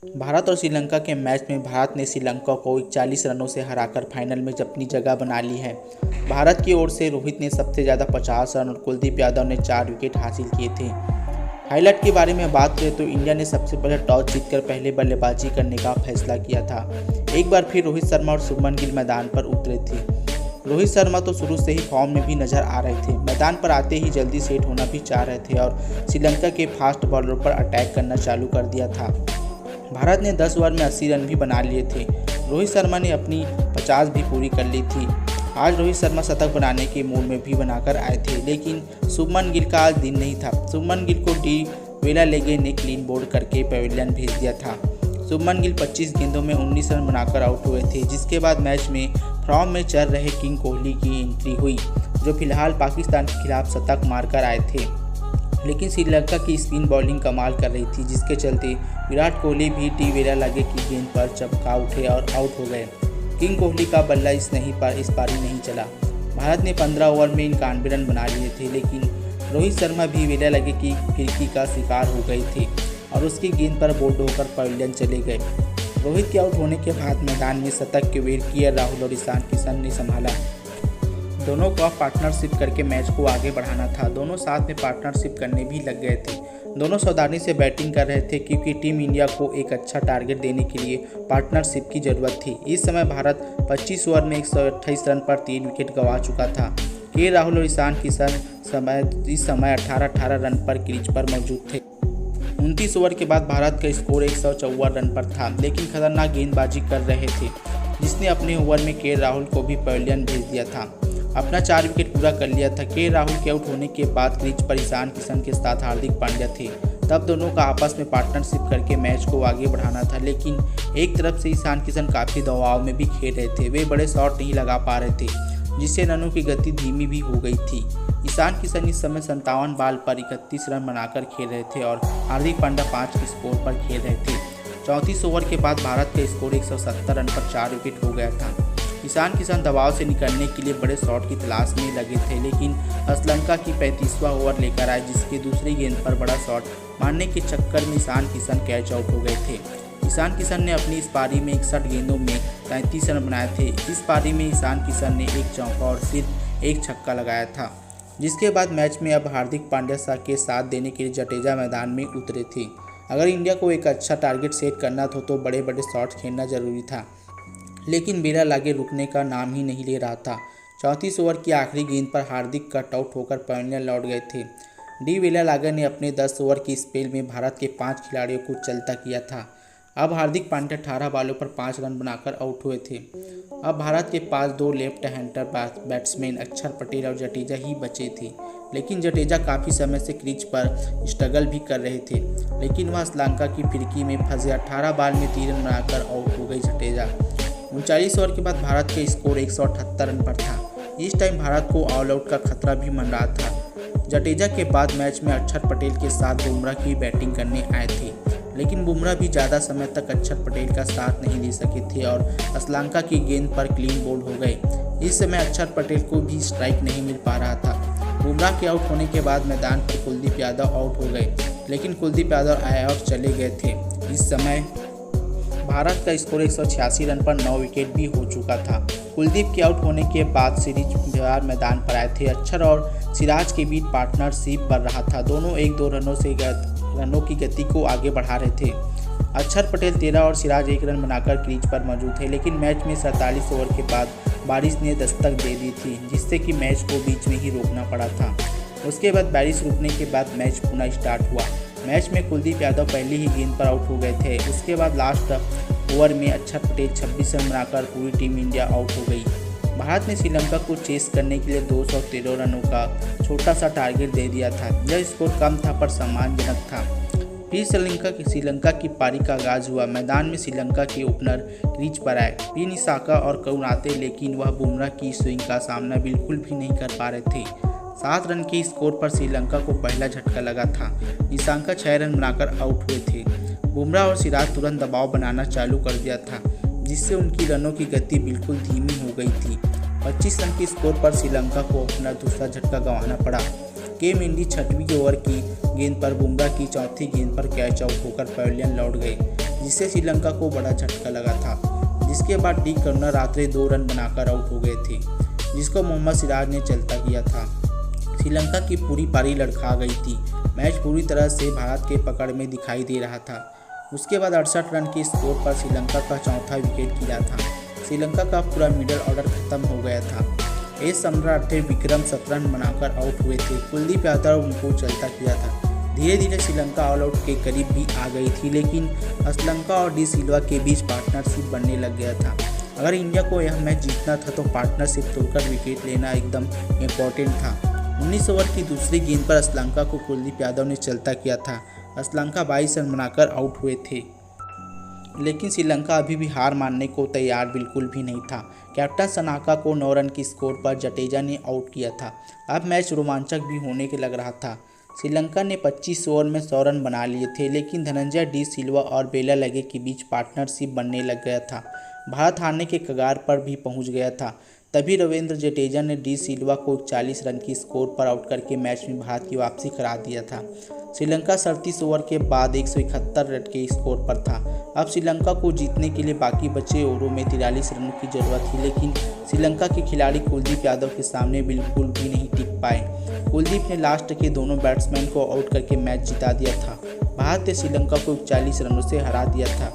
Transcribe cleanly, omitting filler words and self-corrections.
भारत और श्रीलंका के मैच में भारत ने श्रीलंका को 41 रनों से हराकर फाइनल में अपनी जगह बना ली है। भारत की ओर से रोहित ने सबसे ज़्यादा 50 रन और कुलदीप यादव ने 4 विकेट हासिल किए थे। हाईलाइट के बारे में बात करें तो इंडिया ने सबसे पहले टॉस जीतकर पहले बल्लेबाजी करने का फैसला किया था। एक बार फिर रोहित शर्मा और शुभमन गिल मैदान पर उतरे थे। रोहित शर्मा तो शुरू से ही फॉर्म में भी नजर आ रहे थे। मैदान पर आते ही जल्दी सेट होना भी चाह रहे थे और श्रीलंका के फास्ट बॉलर पर अटैक करना चालू कर दिया था। भारत ने 10 ओवर में 80 रन भी बना लिए थे। रोहित शर्मा ने अपनी 50 भी पूरी कर ली थी। आज रोहित शर्मा शतक बनाने के मूड में भी बनाकर आए थे, लेकिन शुभमन गिल का आज दिन नहीं था। शुभमन गिल को डी वेलालेगे ने क्लीन बोल्ड करके पवेलियन भेज दिया था। शुभमन गिल 25 गेंदों में 19 रन बनाकर आउट हुए थे, जिसके बाद मैच में फॉर्म में चल रहे किंग कोहली की एंट्री हुई, जो फिलहाल पाकिस्तान के खिलाफ शतक मारकर आए थे। लेकिन श्रीलंका की स्पिन बॉलिंग कमाल कर रही थी, जिसके चलते विराट कोहली भी डी वेलालेगे की गेंद पर चमका उठे और आउट हो गए। किंग कोहली का बल्ला इस पारी नहीं चला। भारत ने 15 ओवर में 91 रन बना लिए थे, लेकिन रोहित शर्मा भी वेलालेगे की फिरकी का शिकार हो गए थे और उसकी गेंद पर बोल्ड होकर पवेलियन चले गए। रोहित के आउट होने के बाद मैदान में शतक के वेट के राहुल और ईशान किशन ने संभाला। दोनों को पार्टनरशिप करके मैच को आगे बढ़ाना था। दोनों साथ में पार्टनरशिप करने भी लग गए थे। दोनों सावधानी से बैटिंग कर रहे थे, क्योंकि टीम इंडिया को एक अच्छा टारगेट देने के लिए पार्टनरशिप की जरूरत थी। इस समय भारत 25 ओवर में 128 रन पर 3 विकेट गंवा चुका था। के राहुल और ईशान किशन इस समय 18-18 रन पर क्रीज पर मौजूद थे। 29 ओवर के बाद भारत का स्कोर 154 रन पर था, लेकिन खतरनाक गेंदबाजी कर रहे थे, जिसने अपने ओवर में के राहुल को भी पवेलियन भेज दिया था। अपना 4 विकेट पूरा कर लिया था। के राहुल के आउट होने के बाद क्रीज पर ईशान किशन के साथ हार्दिक पांड्या थे। तब दोनों का आपस में पार्टनरशिप करके मैच को आगे बढ़ाना था, लेकिन एक तरफ से ईशान किशन काफ़ी दबाव में भी खेल रहे थे। वे बड़े शॉट नहीं लगा पा रहे थे, जिससे रनों की गति धीमी भी हो गई थी। ईशान किशन इस समय 57 बॉल पर 31 रन बनाकर खेल रहे थे और हार्दिक पांड्या 5 के स्कोर पर खेल रहे थे। 34 ओवर के बाद भारत का स्कोर 170 रन पर 4 विकेट हो गया था। ईशान किशन दबाव से निकलने के लिए बड़े शॉट की तलाश में लगे थे, लेकिन श्रीलंका की 35वां ओवर लेकर आए, जिसके दूसरी गेंद पर बड़ा शॉट मारने के चक्कर में ईशान किशन कैच आउट हो गए थे। ईशान किशन ने अपनी इस पारी में 61 गेंदों में 33 रन बनाए थे। इस पारी में ईशान किशन ने एक चौका और सिर्फ एक छक्का लगाया था। जिसके बाद मैच में अब हार्दिक पांड्या के साथ देने के लिए जडेजा मैदान में उतरे थे। अगर इंडिया को एक अच्छा टारगेट सेट करना था तो बड़े बड़े शॉट्स खेलना जरूरी था, लेकिन वेलालेगे रुकने का नाम ही नहीं ले रहा था। 34 ओवर की आखिरी गेंद पर हार्दिक कट आउट होकर पवेलियन लौट गए थे। डी वेलालेगे ने अपने 10 ओवर की स्पेल में भारत के 5 खिलाड़ियों को चलता किया था। अब हार्दिक पांड्या 18 बॉलों पर 5 रन बनाकर आउट हुए थे। अब भारत के पास 2 लेफ्ट हैंडर बैट्समैन अक्षर पटेल और जडेजा ही बचे थे, लेकिन जडेजा काफ़ी समय से क्रीज पर स्ट्रगल भी कर रहे थे, लेकिन वह श्रीलंका की फिरकी में फंसे। 18 बॉल में 3 रन बनाकर आउट हो गई जडेजा। 39 ओवर के बाद भारत का स्कोर 178 रन पर था। इस टाइम भारत को ऑल आउट का खतरा भी मंडरा था। जडेजा के बाद मैच में अक्षर पटेल के साथ बुमराह की बैटिंग करने आए थे, लेकिन बुमराह भी ज़्यादा समय तक अक्षर पटेल का साथ नहीं दे सके थे और श्रीलंका की गेंद पर क्लीन बोल्ड हो गए। इस समय अक्षर पटेल को भी स्ट्राइक नहीं मिल पा रहा था। बुमराह के आउट होने के बाद मैदान पर कुलदीप यादव आउट हो गए, लेकिन कुलदीप यादव आए और चले गए थे। इस समय भारत का स्कोर 186 रन पर 9 विकेट भी हो चुका था। कुलदीप के आउट होने के बाद सिराज मैदान पर आए थे। अक्षर और सिराज के बीच पार्टनरशिप बन रहा था। दोनों 1-2 रनों की गति को आगे बढ़ा रहे थे। अक्षर पटेल 13 और सिराज 1 रन बनाकर क्रीज पर मौजूद थे, लेकिन मैच में 47 ओवर के बाद बारिश ने दस्तक दे दी थी, जिससे कि मैच को बीच में ही रोकना पड़ा था। उसके बाद बारिश रुकने के बाद मैच पुनः स्टार्ट हुआ। मैच में कुलदीप यादव पहली ही गेंद पर आउट हो गए थे। उसके बाद लास्ट ओवर में अक्षर पटेल 26 रन बनाकर पूरी टीम इंडिया आउट हो गई। भारत ने श्रीलंका को चेस करने के लिए 213 रनों का छोटा सा टारगेट दे दिया था। यह स्कोर कम था पर सम्मानजनक था। फिर श्रीलंका की पारी का आगाज हुआ। मैदान में श्रीलंका के ओपनर क्रीज पर आए पी निसाका और करुणाते, लेकिन वह बुमराह की स्विंग का सामना बिल्कुल भी नहीं कर पा रहे थे। 7 रन के स्कोर पर श्रीलंका को पहला झटका लगा था। निसाका 6 रन बनाकर आउट हुए थे। बुमराह और सिराज तुरंत दबाव बनाना चालू कर दिया था, जिससे उनकी रनों की गति बिल्कुल धीमी हो गई थी। 25 रन के स्कोर पर श्रीलंका को अपना दूसरा झटका गंवाना पड़ा। के मेंडी 6वीं ओवर की गेंद पर बुमराह की चौथी गेंद पर कैच आउट होकर पवेलियन लौट गए। जिससे श्रीलंका को बड़ा झटका लगा था, जिसके बाद डी करुणारत्ने 2 रन बनाकर आउट हो गए थे, जिसको मोहम्मद सिराज ने चलता किया था। श्रीलंका की पूरी पारी लड़खड़ा गई थी। मैच पूरी तरह से भारत के पकड़ में दिखाई दे रहा था। उसके बाद 68 रन के स्कोर पर श्रीलंका का चौथा विकेट गिरा था। श्रीलंका का पूरा मिडल ऑर्डर खत्म हो गया था। एस सम्राट विक्रम 17 रन बनाकर आउट हुए थे। कुलदीप यादव उनको चलता किया था। धीरे धीरे श्रीलंका ऑल आउट के करीब भी आ गई थी, लेकिन श्रीलंका और डी सिल्वा के बीच पार्टनरशिप बनने लग गया था। अगर इंडिया को यह मैच जीतना था तो पार्टनरशिप तोड़कर विकेट लेना एकदम इम्पोर्टेंट था। 19 ओवर की दूसरी गेंद पर श्रीलंका को कुलदीप यादव ने चलता किया था। श्रीलंका 22 रन बनाकर आउट हुए थे, लेकिन श्रीलंका अभी भी हार मानने को तैयार बिल्कुल भी नहीं था। कैप्टन सनाका को 9 रन की स्कोर पर जडेजा ने आउट किया था। अब मैच रोमांचक भी होने के लग रहा था। श्रीलंका ने 25 ओवर में 100 रन बना लिए थे, लेकिन धनंजय डी सिल्वा और बेला लगे के बीच पार्टनरशिप बनने लग गया था। भारत हारने के कगार पर भी पहुंच गया था। तभी रविंद्र जडेजा ने डी सिल्वा को 40 रन की स्कोर पर आउट करके मैच में भारत की वापसी करा दिया था। श्रीलंका 37 ओवर के बाद 171 रन के स्कोर पर था। अब श्रीलंका को जीतने के लिए बाकी बचे ओवरों में 43 रनों की जरूरत थी, लेकिन श्रीलंका के खिलाड़ी कुलदीप यादव के सामने बिल्कुल भी नहीं टिक पाए। कुलदीप ने लास्ट के दोनों बैट्समैन को आउट करके मैच जिता दिया था। भारत ने श्रीलंका को 41 रनों से हरा दिया था।